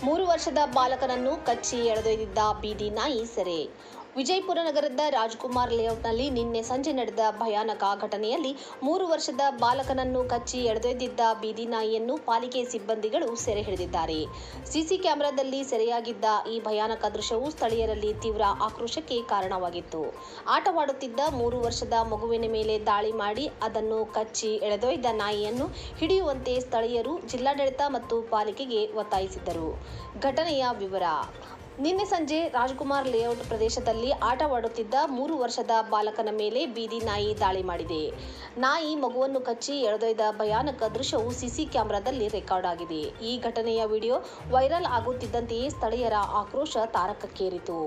3 ವರ್ಷದ ಬಾಲಕನನ್ನು ಕಚ್ಚಿ ಎಳೆದೊಯ್ದಿದ್ದ ಬೀದಿ ನಾಯಿ ಸೆರೆ. ವಿಜಯಪುರ ನಗರದ ರಾಜ್ಕುಮಾರ್ ಲೇಔಟ್ನಲ್ಲಿ ನಿನ್ನೆ ಸಂಜೆ ನಡೆದ ಭಯಾನಕ ಘಟನೆಯಲ್ಲಿ 3 ವರ್ಷದ ಬಾಲಕನನ್ನು ಕಚ್ಚಿ ಎಳೆದೊಯ್ದಿದ್ದ ಬೀದಿ ನಾಯಿಯನ್ನು ಪಾಲಿಕೆ ಸಿಬ್ಬಂದಿಗಳು ಸೆರೆ ಹಿಡಿದಿದ್ದಾರೆ. ಸಿಸಿ ಕ್ಯಾಮೆರಾದಲ್ಲಿ ಸೆರೆಯಾಗಿದ್ದ ಈ ಭಯಾನಕ ದೃಶ್ಯವು ಸ್ಥಳೀಯರಲ್ಲಿ ತೀವ್ರ ಆಕ್ರೋಶಕ್ಕೆ ಕಾರಣವಾಗಿತ್ತು. ಆಟವಾಡುತ್ತಿದ್ದ 3 ವರ್ಷದ ಮಗುವಿನ ಮೇಲೆ ದಾಳಿ ಮಾಡಿ ಅದನ್ನು ಕಚ್ಚಿ ಎಳೆದೊಯ್ದ ನಾಯಿಯನ್ನು ಹಿಡಿಯುವಂತೆ ಸ್ಥಳೀಯರು ಜಿಲ್ಲಾಡಳಿತ ಮತ್ತು ಪಾಲಿಕೆಗೆ ಒತ್ತಾಯಿಸಿದ್ದರು. ಘಟನೆಯ ವಿವರ: ನಿನ್ನೆ ಸಂಜೆ ರಾಜ್ಕುಮಾರ್ ಲೇಔಟ್ ಪ್ರದೇಶದಲ್ಲಿ ಆಟವಾಡುತ್ತಿದ್ದ 3 ವರ್ಷದ ಬಾಲಕನ ಮೇಲೆ ಬೀದಿ ನಾಯಿ ದಾಳಿ ಮಾಡಿದೆ. ನಾಯಿ ಮಗುವನ್ನು ಕಚ್ಚಿ ಎಳೆದೊಯ್ದ ಭಯಾನಕ ದೃಶ್ಯವು ಸಿಸಿ ಕ್ಯಾಮೆರಾದಲ್ಲಿ ರೆಕಾರ್ಡ್ ಆಗಿದೆ. ಈ ಘಟನೆಯ ವಿಡಿಯೋ ವೈರಲ್ ಆಗುತ್ತಿದ್ದಂತೆಯೇ ಸ್ಥಳೀಯರ ಆಕ್ರೋಶ ತಾರಕಕ್ಕೇರಿತು.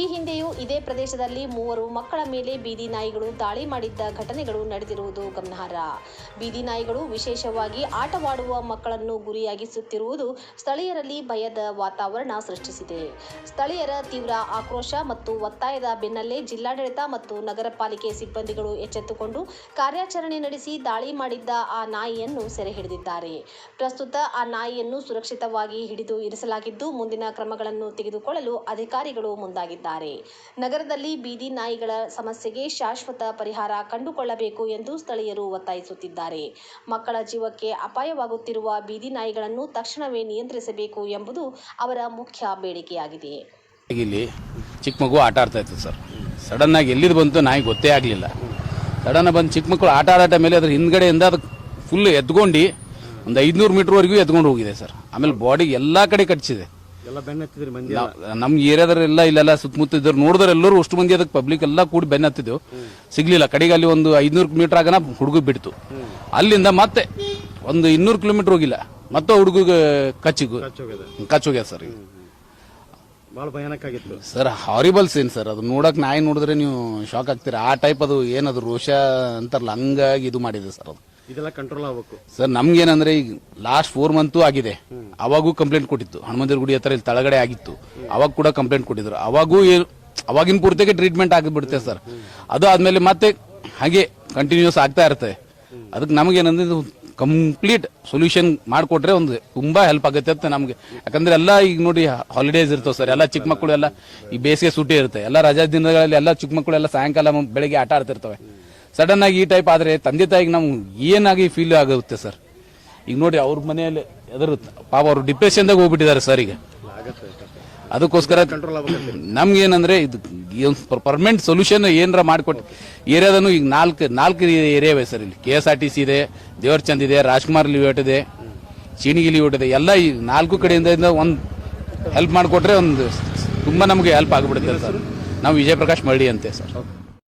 ಈ ಹಿಂದೆಯೂ ಇದೇ ಪ್ರದೇಶದಲ್ಲಿ 3 ಮಕ್ಕಳ ಮೇಲೆ ಬೀದಿ ನಾಯಿಗಳು ದಾಳಿ ಮಾಡಿದ್ದ ಘಟನೆಗಳು ನಡೆದಿರುವುದು ಗಮನಾರ್ಹ. ಬೀದಿ ನಾಯಿಗಳು ವಿಶೇಷವಾಗಿ ಆಟವಾಡುವ ಮಕ್ಕಳನ್ನು ಗುರಿಯಾಗಿಸುತ್ತಿರುವುದು ಸ್ಥಳೀಯರಲ್ಲಿ ಭಯದ ವಾತಾವರಣ ಸೃಷ್ಟಿಸಿದೆ. ಸ್ಥಳೀಯರ ತೀವ್ರ ಆಕ್ರೋಶ ಮತ್ತು ಒತ್ತಾಯದ ಬೆನ್ನಲ್ಲೇ ಜಿಲ್ಲಾಡಳಿತ ಮತ್ತು ನಗರ ಪಾಲಿಕೆ ಸಿಬ್ಬಂದಿಗಳು ಎಚ್ಚೆತ್ತುಕೊಂಡು ಕಾರ್ಯಾಚರಣೆ ನಡೆಸಿ ದಾಳಿ ಮಾಡಿದ್ದ ಆ ನಾಯಿಯನ್ನು ಸೆರೆ ಹಿಡಿದಿದ್ದಾರೆ. ಪ್ರಸ್ತುತ ಆ ನಾಯಿಯನ್ನು ಸುರಕ್ಷಿತವಾಗಿ ಹಿಡಿದು ಇರಿಸಲಾಗಿದ್ದು, ಮುಂದಿನ ಕ್ರಮಗಳನ್ನು ತೆಗೆದುಕೊಳ್ಳಲು ಅಧಿಕಾರಿಗಳು ಮುಂದಾಗಿದ್ದಾರೆ. ನಗರದಲ್ಲಿ ಬೀದಿ ನಾಯಿಗಳ ಸಮಸ್ಯೆಗೆ ಶಾಶ್ವತ ಪರಿಹಾರ ಕಂಡುಕೊಳ್ಳಬೇಕು ಎಂದು ಸ್ಥಳೀಯರು ಒತ್ತಾಯಿಸುತ್ತಿದ್ದಾರೆ. ಮಕ್ಕಳ ಜೀವಕ್ಕೆ ಅಪಾಯವಾಗುತ್ತಿರುವ ಬೀದಿ ನಾಯಿಗಳನ್ನು ತಕ್ಷಣವೇ ನಿಯಂತ್ರಿಸಬೇಕು ಎಂಬುದು ಅವರ ಮುಖ್ಯ ಬೇಡಿಕೆಯಾಗಿದೆ. ಇಲ್ಲಿ ಚಿಕ್ಕ ಮಗು ಆಟ ಆಡ್ತಾ ಇತ್ತು ಸರ್. ಸಡನ್ ಆಗಿ ಎಲ್ಲಿದು ಬಂತು ನಾಯಿ ಗೊತ್ತೇ ಆಗಲಿಲ್ಲ. ಸಡನ್ ಬಂದು ಚಿಕ್ಕ ಮಕ್ಕಳು ಆಟ ಆಡೋ ಮೇಲೆ ಅದ್ರ ಹಿಂದ್ಗಡೆಯಿಂದ ಅದು ಫುಲ್ ಎತ್ಕೊಂಡು ಒಂದು 500 ಮೀಟರ್ವರೆಗೂ ಎತ್ಕೊಂಡು ಹೋಗಿದೆ ಸರ್. ಆಮೇಲೆ ಬಾಡಿ ಎಲ್ಲಾ ಕಡೆ ಕಚ್ಚಿದೆ. ನಮ್ ಏರಿಯಾದವರೆಲ್ಲ ಇಲ್ಲೆಲ್ಲ ಸುತ್ತಮುತ್ತ ಇದ್ರು ನೋಡಿದ್ರೆ ಎಲ್ಲರೂ ಅಷ್ಟು ಮಂದಿ ಅದಕ್ಕೆ ಪಬ್ಲಿಕ್ ಎಲ್ಲ ಕೂಡಿ ಬೆನ್ನ ಹತ್ತಿದ್ದೆವು. ಸಿಗ್ಲಿಲ್ಲ. ಕಡೆಗೆ ಅಲ್ಲಿ ಒಂದು 500 ಮೀಟರ್ ಆಗನ ಹುಡುಗ ಬಿಡ್ತು. ಅಲ್ಲಿಂದ ಮತ್ತೆ ಒಂದು 200 ಕಿಲೋಮೀಟರ್ ಹೋಗಿಲ್ಲ, ಮತ್ತೆ ಹುಡುಗ ಕಚ್ಚೋಗ್ಯ ಸರ್. ಬಹಳ ಭಯಾನಕ ಆಗಿತ್ತು ಸರ್. Horrible scene sir. ಅದು ನೋಡಕ್ ನಾಯಿ ನೋಡಿದ್ರೆ ನೀವು ಶಾಕ್ ಆಗ್ತೀರಾ. ಆ ಟೈಪ್ ಅದು ಏನದು ರೋಷ ಅಂತಾರಲ್ಲ, ಹಂಗಾಗಿ ಇದು ಮಾಡಿದೆ ಸರ್. ಅದು ಇದೆಲ್ಲ ಕಂಟ್ರೋಲ್ ಆಗಬೇಕು ಸರ್. ನಮ್ಗೇನಂದ್ರೆ ಈಗ ಲಾಸ್ಟ್ 4 ಮಂತ್ ಆಗಿದೆ. ಅವಾಗೂ ಕಂಪ್ಲೇಂಟ್ ಕೊಟ್ಟಿತ್ತು. ಹನುಮಂದಿರ ಗುಡಿ ಹತ್ರ ಇಲ್ಲಿ ತಳಗಡೆ ಆಗಿತ್ತು. ಅವಾಗ ಕೂಡ ಕಂಪ್ಲೇಂಟ್ ಕೊಟ್ಟಿದ್ರು. ಅವಾಗಿನ ಪೂರ್ತಿಗೆ ಟ್ರೀಟ್ಮೆಂಟ್ ಆಗಿಬಿಡುತ್ತೆ ಸರ್. ಅದು ಆದ್ಮೇಲೆ ಮತ್ತೆ ಹಾಗೆ ಕಂಟಿನ್ಯೂಸ್ ಆಗ್ತಾ ಇರುತ್ತೆ. ಅದಕ್ಕೆ ನಮಗೇನಂದ್ರೆ ಇದು ಕಂಪ್ಲೀಟ್ ಸೊಲ್ಯೂಷನ್ ಮಾಡಿಕೊಟ್ರೆ ಒಂದು ತುಂಬಾ ಹೆಲ್ಪ್ ಆಗುತ್ತೆ ಅಂತ ನಮ್ಗೆ. ಯಾಕಂದ್ರೆ ಎಲ್ಲ ಈಗ ನೋಡಿ ಹಾಲಿಡೇಸ್ ಇರ್ತವೆ ಸರ್. ಎಲ್ಲ ಚಿಕ್ಕ ಮಕ್ಕಳು ಎಲ್ಲ ಈ ಬೇಸಿಗೆ ಸೂಟಿ ಇರುತ್ತೆ. ಎಲ್ಲ ರಜಾ ದಿನಗಳಲ್ಲಿ ಎಲ್ಲ ಚಿಕ್ಕ ಮಕ್ಕಳು ಎಲ್ಲ ಸಾಯಂಕಾಲ ಬೆಳಿಗ್ಗೆ ಆಟ ಆಡ್ತಿರ್ತವೆ. ಸಡನ್ ಆಗಿ ಈ ಟೈಪ್ ಆದ್ರೆ ತಂದೆ ತಾಯಿಗೆ ನಮ್ಗೆ ಏನಾಗಿ ಫೀಲ್ ಆಗುತ್ತೆ ಸರ್. ಈಗ ನೋಡಿ ಅವ್ರ ಮನೆಯಲ್ಲಿ ಎದುರುತ್ತೆ ಪಾಪ, ಅವರು ಡಿಪ್ರೆಷನ್ದಾಗ ಹೋಗ್ಬಿಟ್ಟಿದ್ದಾರೆ ಸರ್. ಈಗ ಅದಕ್ಕೋಸ್ಕರ ನಮ್ಗೇನಂದ್ರೆ ಇದು ಪರ್ಮನೆಂಟ್ ಸೊಲ್ಯೂಷನ್ ಏನಾರ ಮಾಡಿಕೊಟ್ಟು ಏರಿಯಾದನು ಈಗ ನಾಲ್ಕು ಏರಿಯಾವೆ ಸರ್. ಇಲ್ಲಿ KSRTC ಇದೆ, ದೇವರಚಂದ್ ಇದೆ, ರಾಜ್ಕುಮಾರ್ ಲೇಔಟ್ ಇದೆ, ಚೀನಿಗಿ ಲೇಔಟ್ ಇದೆ. ಎಲ್ಲ ಈ 4 ಕಡೆಯಿಂದ ಒಂದು ಹೆಲ್ಪ್ ಮಾಡಿಕೊಟ್ರೆ ಒಂದು ತುಂಬಾ ನಮಗೆ ಹೆಲ್ಪ್ ಆಗಿಬಿಡುತ್ತೆ ಸರ್. ನಾವು ವಿಜಯಪ್ರಕಾಶ್ ಮಳ್ಳಿ ಅಂತೆ ಸರ್.